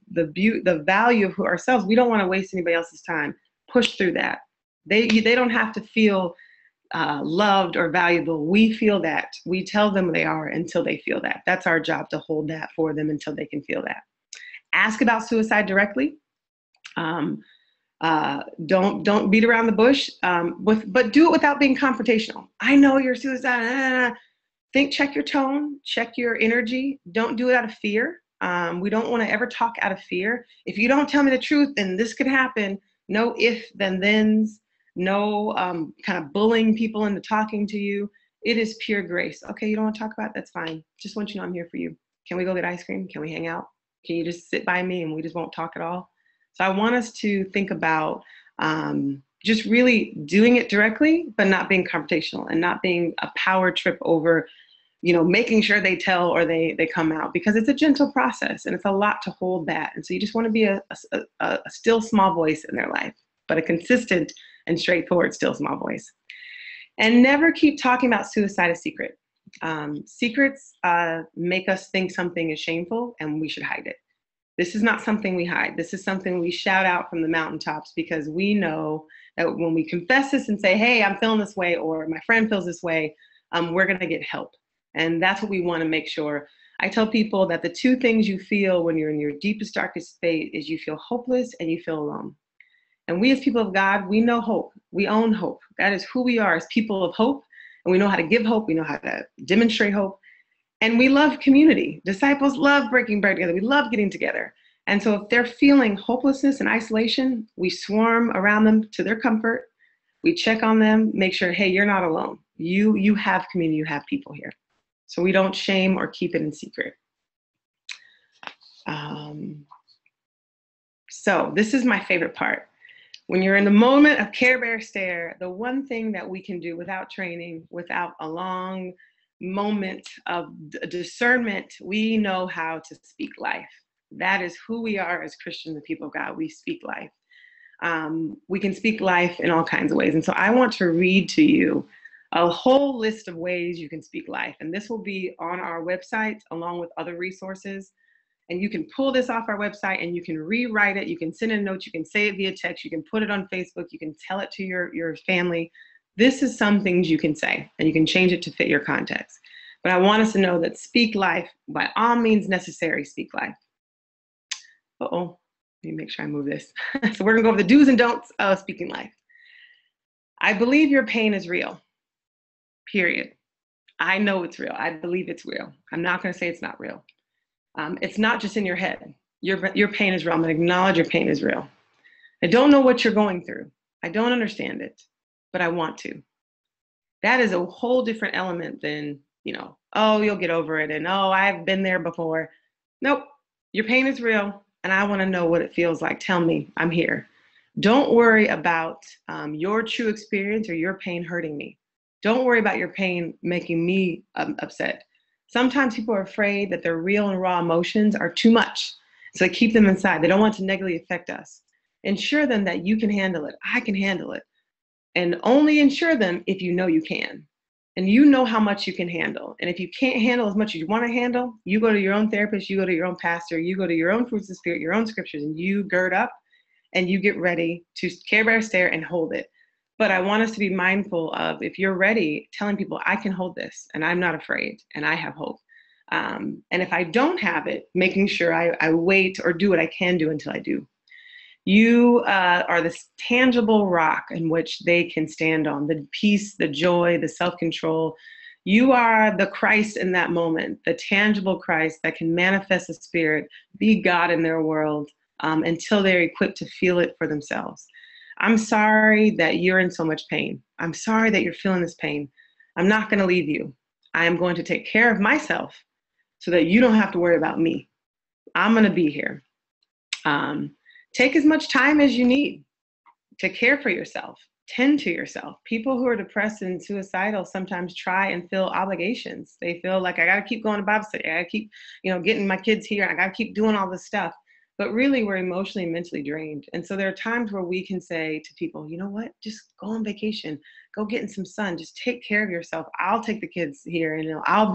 value of ourselves. We don't want to waste anybody else's time. Push through that. They don't have to feel loved or valuable. We feel that. We tell them they are until they feel that. That's our job, to hold that for them until they can feel that. Ask about suicide directly. Don't beat around the bush, but do it without being confrontational. I know you're suicidal. Check your tone, check your energy. Don't do it out of fear. We don't want to ever talk out of fear. If you don't tell me the truth, then this could happen. No if, then thens. No kind of bullying people into talking to you. It is pure grace. Okay, you don't want to talk about it? That's fine. Just want you to know I'm here for you. Can we go get ice cream? Can we hang out? Can you just sit by me and we just won't talk at all? So I want us to think about just really doing it directly, but not being confrontational and not being a power trip over, making sure they tell or they come out, because it's a gentle process and it's a lot to hold that. And so you just want to be a still small voice in their life, but a consistent and straightforward still small voice. And never keep talking about suicide a secret. Secrets make us think something is shameful and we should hide it. This is not something we hide. This is something we shout out from the mountaintops, because we know that when we confess this and say, hey, I'm feeling this way, or my friend feels this way, we're going to get help. And that's what we want to make sure I tell people that the two things you feel when you're in your deepest, darkest state is you feel hopeless and you feel alone. And we as people of God, we know hope. We own hope. That is who we are as people of hope. And we know how to give hope. We know how to demonstrate hope. And we love community. Disciples love breaking bread together. We love getting together. And so if they're feeling hopelessness and isolation, we swarm around them to their comfort. We check on them, make sure, hey, you're not alone. You have community, you have people here. So we don't shame or keep it in secret. So this is my favorite part. When you're in the moment of Care Bear Stare, the one thing that we can do without training, without a long moment of discernment, we know how to speak life. That is who we are as Christians, the people of God. We speak life. We can speak life in all kinds of ways. And so I want to read to you a whole list of ways you can speak life. And this will be on our website along with other resources. And you can pull this off our website and you can rewrite it. You can send in notes. You can say it via text. You can put it on Facebook. You can tell it to your family. This is some things you can say, and you can change it to fit your context. But I want us to know that speak life, by all means necessary, speak life. Uh-oh, let me make sure I move this. So we're gonna go over the do's and don'ts of speaking life. I believe your pain is real, period. I know it's real. I believe it's real. I'm not gonna say it's not real. It's not just in your head. Your pain is real. I'm gonna acknowledge your pain is real. I don't know what you're going through. I don't understand it, but I want to. That is a whole different element than, oh, you'll get over it, and oh, I've been there before. Nope, your pain is real, and I wanna know what it feels like. Tell me, I'm here. Don't worry about your true experience or your pain hurting me. Don't worry about your pain making me upset. Sometimes people are afraid that their real and raw emotions are too much, so they keep them inside. They don't want to negatively affect us. Ensure them that you can handle it. I can handle it. And only ensure them if you know you can. And you know how much you can handle. And if you can't handle as much as you want to handle, you go to your own therapist, you go to your own pastor, you go to your own fruits of the spirit, your own scriptures, and you gird up and you get ready to Care Bear Stare and hold it. But I want us to be mindful of, if you're ready, telling people, I can hold this and I'm not afraid and I have hope. And if I don't have it, making sure I wait or do what I can do until I do. You are this tangible rock in which they can stand on, the peace, the joy, the self-control. You are the Christ in that moment, the tangible Christ that can manifest the Spirit, be God in their world until they're equipped to feel it for themselves. I'm sorry that you're in so much pain. I'm sorry that you're feeling this pain. I'm not going to leave you. I am going to take care of myself so that you don't have to worry about me. I'm going to be here. Take as much time as you need to care for yourself. Tend to yourself. People who are depressed and suicidal sometimes try and fill obligations. They feel like, I got to keep going to Bible study. I got to keep, getting my kids here. I got to keep doing all this stuff. But really, we're emotionally and mentally drained. And so there are times where we can say to people, you know what, just go on vacation, go get in some sun, just take care of yourself. I'll take the kids here and I'll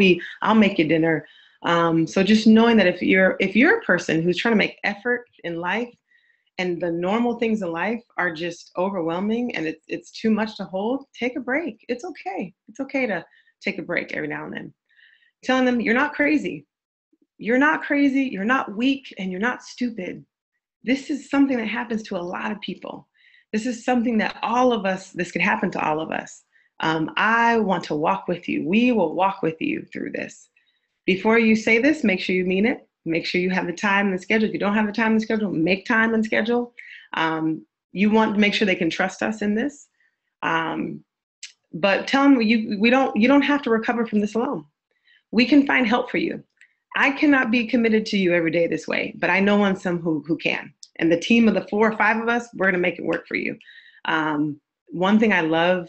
make you dinner. So just knowing that if you're a person who's trying to make effort in life and the normal things in life are just overwhelming and it's too much to hold, take a break. It's okay. It's okay to take a break every now and then. Telling them you're not crazy. You're not crazy, you're not weak, and you're not stupid. This is something that happens to a lot of people. This is something that this could happen to all of us. I want to walk with you. We will walk with you through this. Before you say this, make sure you mean it. Make sure you have the time and the schedule. If you don't have the time and schedule, make time and schedule. You want to make sure they can trust us in this. But tell them you don't have to recover from this alone. We can find help for you. I cannot be committed to you every day this way, but I know some who can. And the team of the 4 or 5 of us, we're going to make it work for you. One thing I love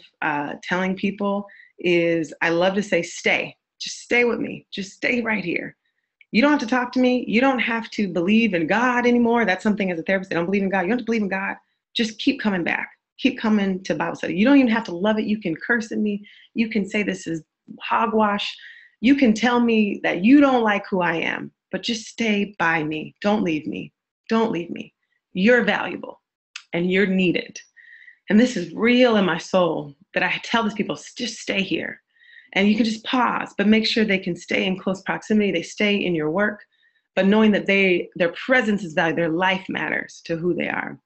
telling people is I love to say, stay. Just stay with me. Just stay right here. You don't have to talk to me. You don't have to believe in God anymore. That's something as a therapist, I don't believe in God. You don't have to believe in God. Just keep coming back. Keep coming to Bible study. You don't even have to love it. You can curse at me. You can say this is hogwash. You can tell me that you don't like who I am, but just stay by me. Don't leave me. Don't leave me. You're valuable and you're needed. And this is real in my soul that I tell these people, just stay here. And you can just pause, but make sure they can stay in close proximity. They stay in your work, but knowing that their presence is valued, their life matters to who they are.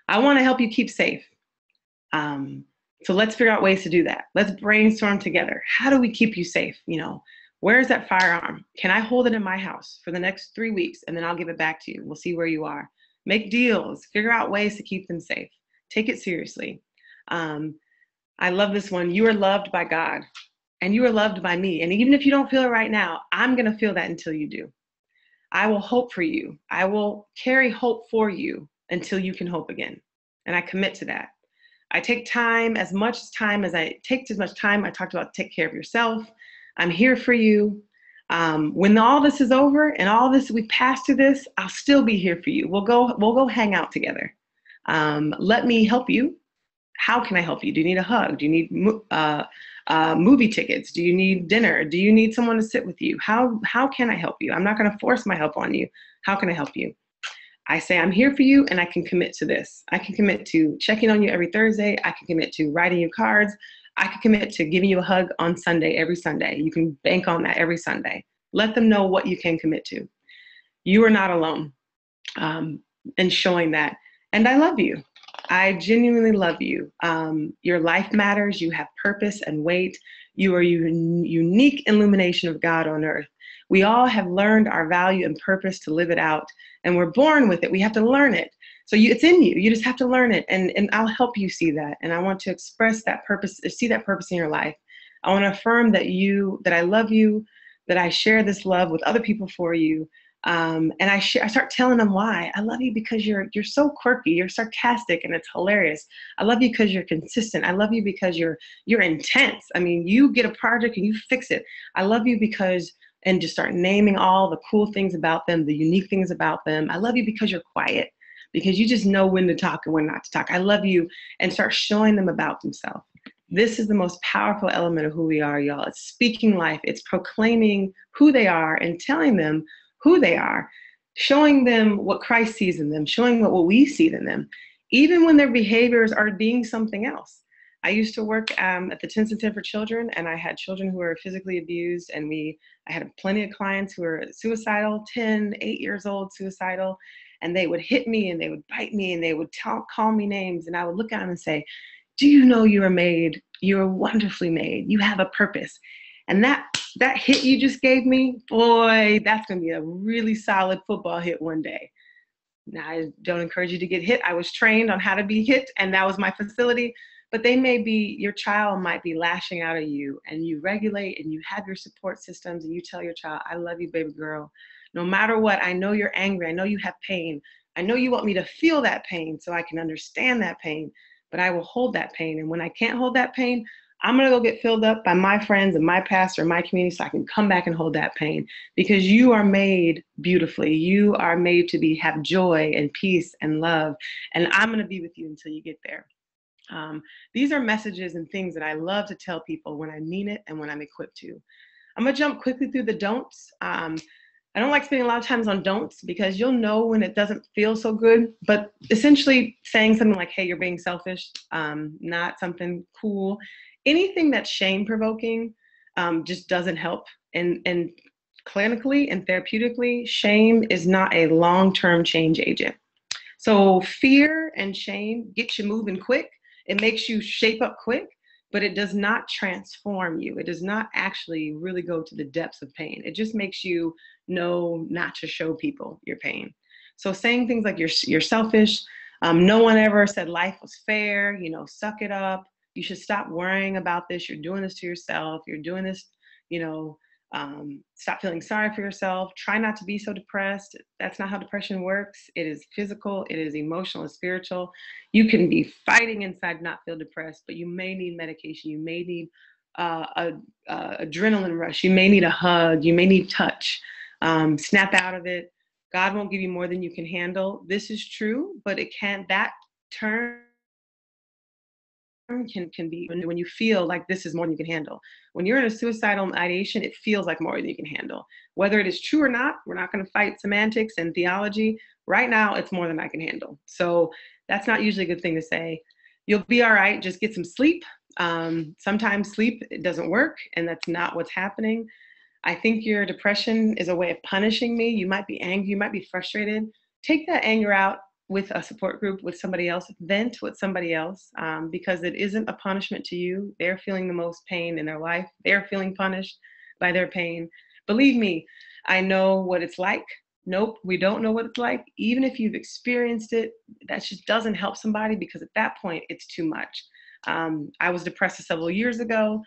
I want to help you keep safe. So let's figure out ways to do that. Let's brainstorm together. How do we keep you safe? Where's that firearm? Can I hold it in my house for the next 3 weeks and then I'll give it back to you? We'll see where you are. Make deals, figure out ways to keep them safe. Take it seriously. I love this one. You are loved by God and you are loved by me. And even if you don't feel it right now, I'm going to feel that until you do. I will hope for you. I will carry hope for you until you can hope again. And I commit to that. I take time, as much time. I talked about take care of yourself. I'm here for you. When all this is over and all this, we pass through this, I'll still be here for you. We'll go hang out together. Let me help you. How can I help you? Do you need a hug? Do you need movie tickets? Do you need dinner? Do you need someone to sit with you? How can I help you? I'm not going to force my help on you. How can I help you? I say I'm here for you and I can commit to this. I can commit to checking on you every Thursday. I can commit to writing you cards. I can commit to giving you a hug on Sunday, every Sunday. You can bank on that every Sunday. Let them know what you can commit to. You are not alone, and showing that. And I love you. I genuinely love you. Your life matters. You have purpose and weight. You are a unique illumination of God on earth. We all have learned our value and purpose to live it out, and we're born with it. We have to learn it. So it's in you. You just have to learn it, and I'll help you see that. And I want to express that purpose, see that purpose in your life. I want to affirm that I love you, that I share this love with other people for you. And I start telling them why. I love you because you're so quirky, you're sarcastic, and it's hilarious. I love you because you're consistent. I love you because you're intense. I mean, you get a project and you fix it. I love you because, and just start naming all the cool things about them, the unique things about them. I love you because you're quiet, because you just know when to talk and when not to talk. I love you, and start showing them about themselves. This is the most powerful element of who we are, y'all. It's speaking life. It's proclaiming who they are and telling them who they are, showing them what Christ sees in them, showing what we see in them, even when their behaviors are being something else. I used to work at the Tinson Center for Children, and I had children who were physically abused, and I had plenty of clients who were suicidal, 10, 8 years old, suicidal, and they would hit me, and they would bite me, and they would call me names, and I would look at them and say, do you know you are made? You are wonderfully made. You have a purpose. And that hit you just gave me, boy, that's going to be a really solid football hit one day. Now, I don't encourage you to get hit. I was trained on how to be hit, and that was my facility. But your child might be lashing out at you, and you regulate, and you have your support systems, and you tell your child, I love you, baby girl. No matter what, I know you're angry. I know you have pain. I know you want me to feel that pain so I can understand that pain, but I will hold that pain. And when I can't hold that pain, I'm going to go get filled up by my friends and my pastor and my community so I can come back and hold that pain, because you are made beautifully. You are made to have joy and peace and love. And I'm going to be with you until you get there. These are messages and things that I love to tell people when I mean it and when I'm equipped to. I'm going to jump quickly through the don'ts. I don't like spending a lot of times on don'ts, because you'll know when it doesn't feel so good, but essentially saying something like, hey, you're being selfish, not something cool. Anything that's shame-provoking just doesn't help. And clinically and therapeutically, shame is not a long-term change agent. So fear and shame get you moving quick. It makes you shape up quick, but it does not transform you. It does not actually really go to the depths of pain. It just makes you know not to show people your pain. So saying things like you're selfish, no one ever said life was fair, suck it up. You should stop worrying about this. You're doing this to yourself. You're doing this, stop feeling sorry for yourself. Try not to be so depressed. That's not how depression works. It is physical. It is emotional and spiritual. You can be fighting inside, not feel depressed, but you may need medication. You may need adrenaline rush. You may need a hug. You may need touch. Snap out of it. God won't give you more than you can handle. This is true, but that term can be when you feel like this is more than you can handle. When you're in a suicidal ideation, it feels like more than you can handle. Whether it is true or not, we're not going to fight semantics and theology. Right now, it's more than I can handle. So that's not usually a good thing to say. You'll be all right. Just get some sleep. Sometimes sleep, it doesn't work, and that's not what's happening. I think your depression is a way of punishing me. You might be angry, you might be frustrated. Take that anger out with a support group, with somebody else, vent with somebody else, because it isn't a punishment to you. They're feeling the most pain in their life. They're feeling punished by their pain. Believe me, I know what it's like. Nope, we don't know what it's like. Even if you've experienced it, that just doesn't help somebody, because at that point, it's too much. I was depressed several years ago.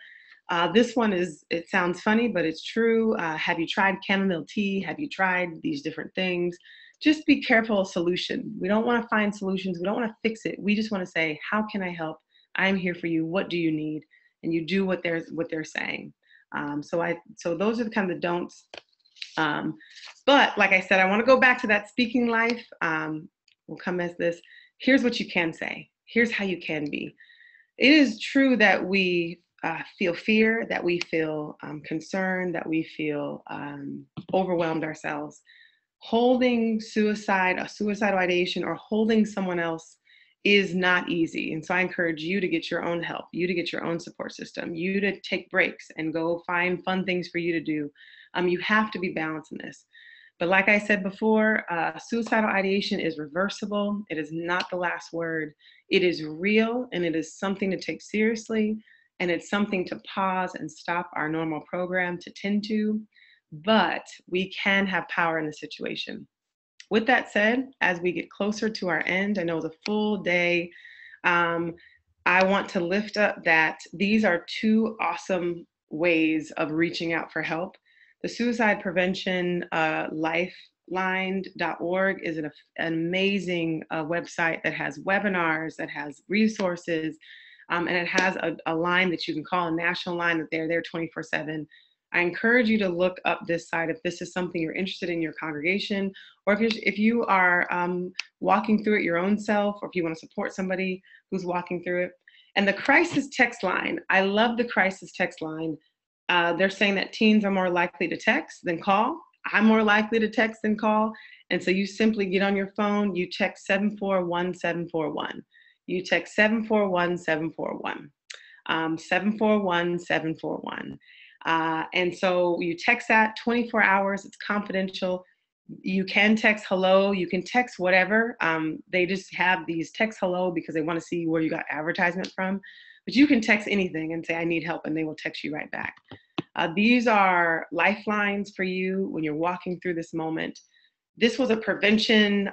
This one it sounds funny, but it's true. Have you tried chamomile tea? Have you tried these different things? Just be careful of solution. We don't want to find solutions. We don't want to fix it. We just want to say, how can I help? I'm here for you. What do you need? And you do what they're saying. So those are the kind of the don'ts. But like I said, I want to go back to that speaking life. We'll come as this. Here's what you can say. Here's how you can be. It is true that we feel fear, that we feel concern, that we feel overwhelmed ourselves. Holding suicide, a suicidal ideation, or holding someone else is not easy. And so I encourage you to get your own help, you to get your own support system, you to take breaks and go find fun things for you to do. You have to be balanced in this. But like I said before, suicidal ideation is reversible. It is not the last word. It is real, and it is something to take seriously. And it's something to pause and stop our normal program to tend to. But we can have power in the situation. With that said, as we get closer to our end, I know it's a full day. I want to lift up that these are two awesome ways of reaching out for help. The suicide prevention Lifelines.org is an amazing website that has webinars, that has resources, and it has a line that you can call, a national line, that they're there 24/7. I encourage you to look up this site if this is something you're interested in your congregation, or if you are walking through it your own self, or if you want to support somebody who's walking through it. And the crisis text line, I love the crisis text line. They're saying that teens are more likely to text than call. I'm more likely to text than call. And so you simply get on your phone, you text 741-741. You text 741-741. 741-741. And so you text that 24 hours, it's confidential. You can text hello, you can text whatever. They just have these text hello because they want to see where you got advertisement from. But you can text anything and say, I need help, and they will text you right back. These are lifelines for you when you're walking through this moment. This was a prevention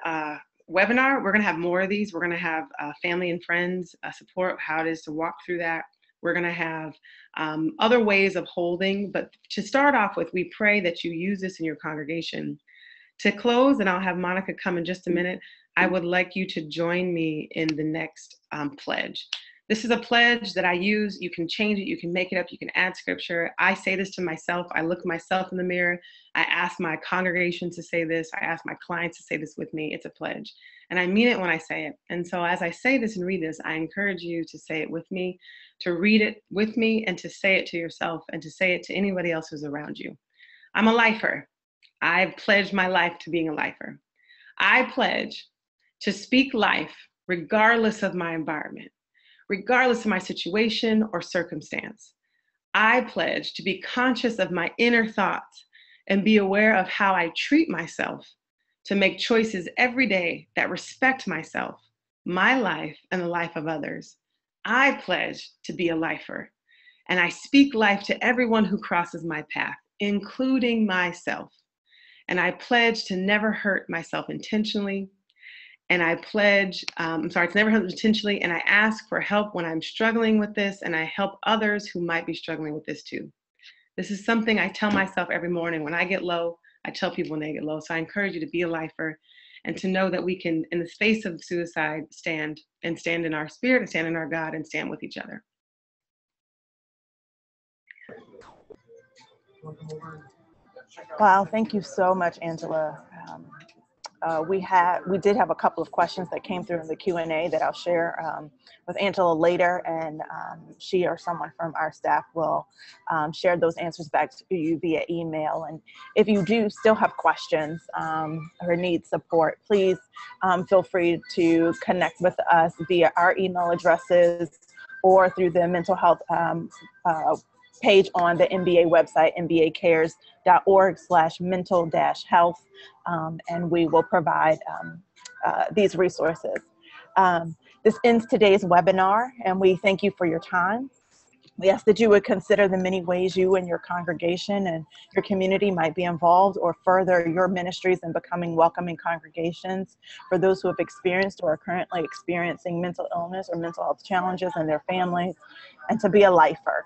webinar. We're going to have more of these. We're going to have family and friends support, how it is to walk through that. We're going to have other ways of holding. But to start off with, we pray that you use this in your congregation. To close, and I'll have Monica come in just a minute, I would like you to join me in the next pledge. This is a pledge that I use. You can change it. You can make it up. You can add scripture. I say this to myself. I look myself in the mirror. I ask my congregation to say this. I ask my clients to say this with me. It's a pledge. And I mean it when I say it. And so as I say this and read this, I encourage you to say it with me, to read it with me, and to say it to yourself, and to say it to anybody else who's around you. I'm a lifer. I've pledged my life to being a lifer. I pledge to speak life regardless of my environment, regardless of my situation or circumstance. I pledge to be conscious of my inner thoughts and be aware of how I treat myself, to make choices every day that respect myself, my life, and the life of others. I pledge to be a lifer, and I speak life to everyone who crosses my path, including myself. And I pledge to never hurt myself intentionally. And I pledge, to never hurt intentionally. And I ask for help when I'm struggling with this, and I help others who might be struggling with this too. This is something I tell myself every morning. When I get low, I tell people when they get low. So I encourage you to be a lifer, and to know that we can, in the face of suicide, stand in our spirit, and stand in our God, and stand with each other. Wow, thank you so much, Angela. We did have a couple of questions that came through in the Q&A that I'll share with Angela later, and she or someone from our staff will share those answers back to you via email. And if you do still have questions or need support, please feel free to connect with us via our email addresses or through the mental health page on the MBA website, mbacares.org/mental-health, and we will provide these resources. This ends today's webinar, and we thank you for your time. We ask that you would consider the many ways you and your congregation and your community might be involved or further your ministries in becoming welcoming congregations for those who have experienced or are currently experiencing mental illness or mental health challenges in their families, and to be a lifer.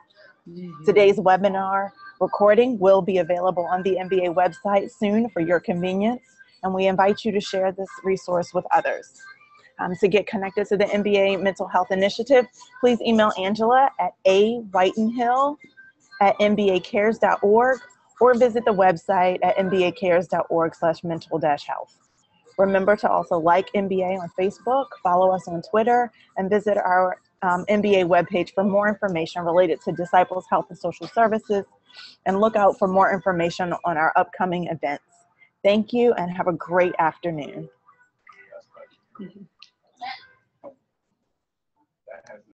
Today's webinar recording will be available on the MBA website soon for your convenience, and we invite you to share this resource with others. To get connected to the MBA Mental Health Initiative, please email Angela at awhitenhill@mbacares.org or visit the website at mbacares.org/mental-health. Remember to also like MBA on Facebook, follow us on Twitter, and visit our MBA webpage for more information related to Disciples Health and Social Services, and look out for more information on our upcoming events. Thank you and have a great afternoon.